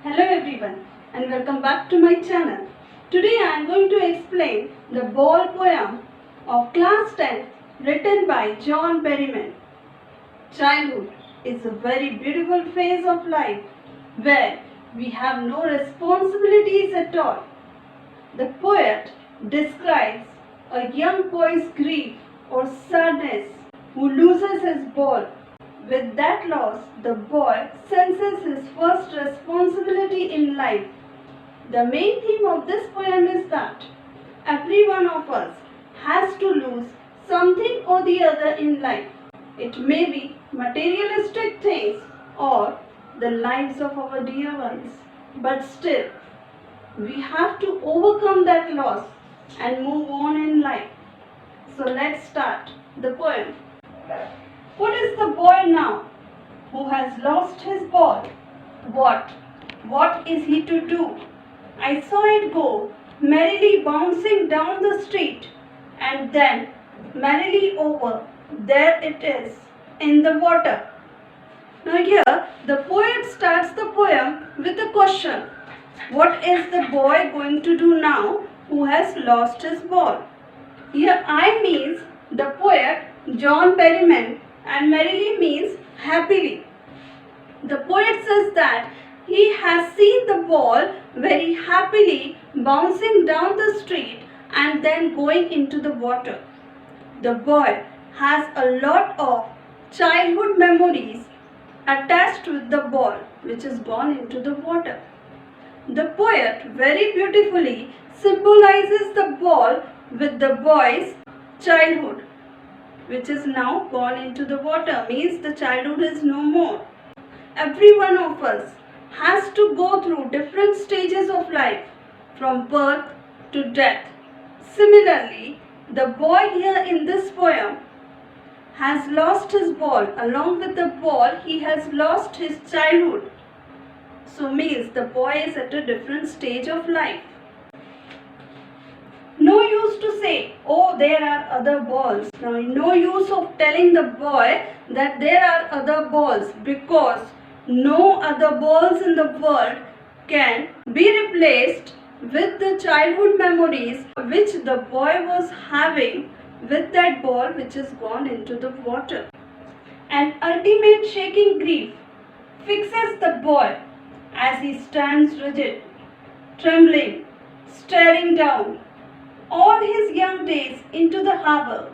Hello everyone and welcome back to my channel. Today I am going to explain the ball poem of class 10 written by John Berryman. Childhood is a very beautiful phase of life where we have no responsibilities at all. The poet describes a young boy's grief or sadness who loses his ball. With that loss, the boy senses his first responsibility in life. The main theme of this poem is that every one of us has to lose something or the other in life. It may be materialistic things or the lives of our dear ones, but still, we have to overcome that loss and move on in life. So let's start the poem. What is the boy now who has lost his ball? What is he to do? I saw it go merrily bouncing down the street and then merrily over. There it is in the water. Now here the poet starts the poem with a question. What is the boy going to do now who has lost his ball? Here I means the poet John Berryman and merrily means happily. The poet says that he has seen the ball very happily bouncing down the street and then going into the water. The boy has a lot of childhood memories attached with the ball which has gone into the water. The poet very beautifully symbolizes the ball with the boy's childhood, which is now gone into the water, means the childhood is no more. Every one of us has to go through different stages of life, from birth to death. Similarly, the boy here in this poem has lost his ball. Along with the ball, he has lost his childhood. So means the boy is at a different stage of life. No use to say, oh, there are other balls. Now, no use of telling the boy that there are other balls, because no other balls in the world can be replaced with the childhood memories which the boy was having with that ball which has gone into the water. An ultimate shaking grief fixes the boy as he stands rigid, trembling, staring down all his young days into the harbour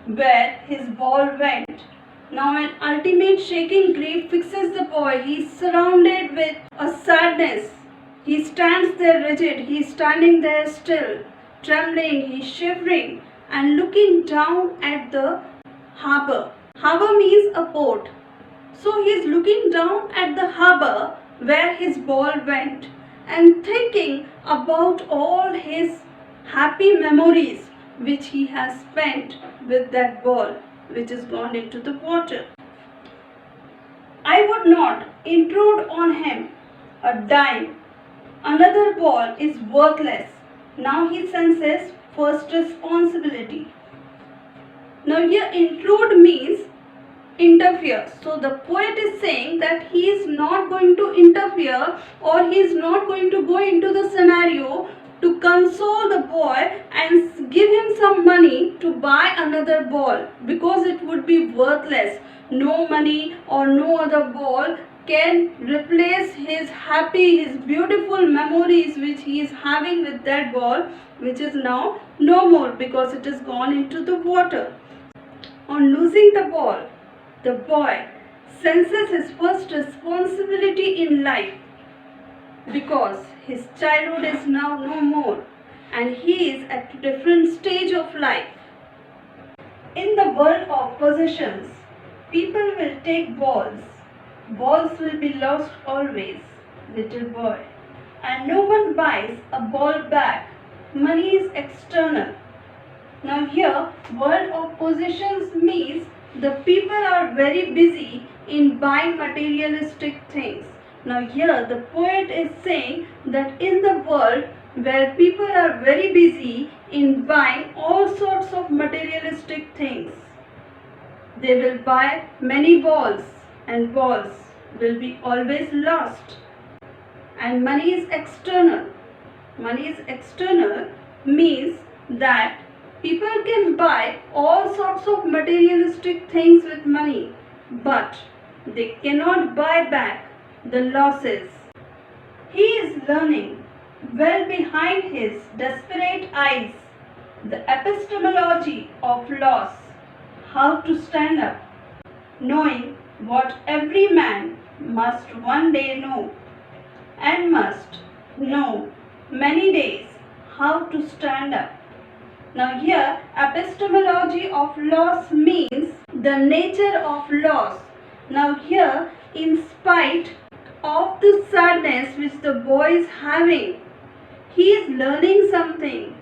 where his ball went. Now an ultimate shaking grief fixes the boy. He is surrounded with a sadness. He stands there rigid. He is standing there still, trembling. He is shivering and looking down at the harbour. Harbour means a port. So he is looking down at the harbour where his ball went and thinking about all his happy memories which he has spent with that ball which has gone into the water. I would not intrude on him a dime. Another ball is worthless. Now he senses first responsibility. Now here intrude means interfere. So the poet is saying that he is not going to interfere, or he is not going to go into the scenario to console the boy and give him some money to buy another ball, because it would be worthless. No money or no other ball can replace his happy, his beautiful memories which he is having with that ball, which is now no more because it has gone into the water. On losing the ball, the boy senses his first responsibility in life, because his childhood is now no more and he is at a different stage of life. In the world of possessions, people will take balls. Balls will be lost always, little boy. And no one buys a ball back. Money is external. Now here, world of possessions means the people are very busy in buying materialistic things. Now here the poet is saying that in the world where people are very busy in buying all sorts of materialistic things, they will buy many balls and balls will be always lost. and money is external. Money is external means that people can buy all sorts of materialistic things with money, but they cannot buy back the losses. He is learning well behind his desperate eyes the epistemology of loss, how to stand up, knowing what every man must one day know, and must know many days how to stand up. Now here epistemology of loss means the nature of loss. Now here, in spite of the sadness which the boy is having, he is learning something.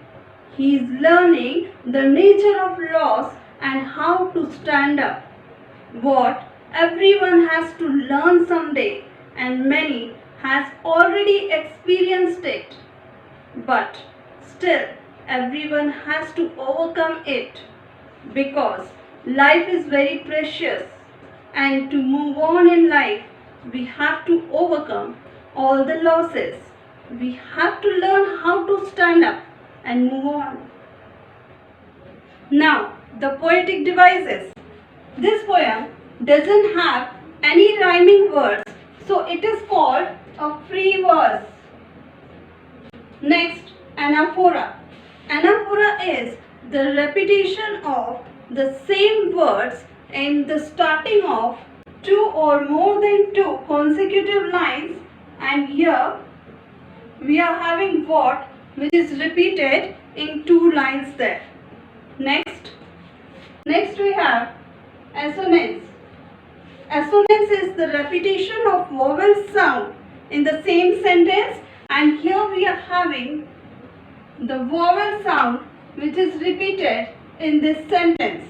He is learning the nature of loss and how to stand up. What everyone has to learn someday, and many has already experienced it. But still everyone has to overcome it, because life is very precious, and to move on in life we have to overcome all the losses. We have to learn how to stand up and move on. Now, the poetic devices. This poem doesn't have any rhyming words, so it is called a free verse. Next, anaphora. Anaphora is the repetition of the same words in the starting of two or more than two consecutive lines, and here we are having what which is repeated in two lines there. Next we have assonance. Assonance is the repetition of vowel sound in the same sentence, and here we are having the vowel sound which is repeated in this sentence.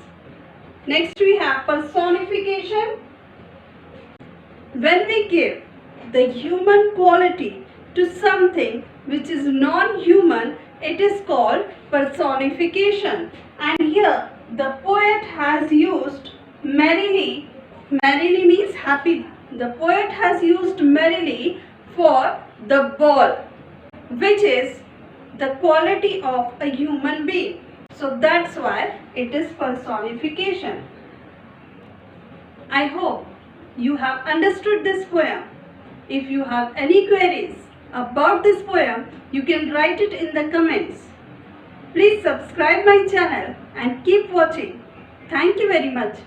Next we have personification. When we give the human quality to something which is non-human, it is called personification. And here the poet has used merrily. Merrily means happy. The poet has used merrily for the ball, which is the quality of a human being. So that's why it is personification. I hope you have understood this poem. If you have any queries about this poem, you can write it in the comments. Please subscribe my channel and keep watching. Thank you very much.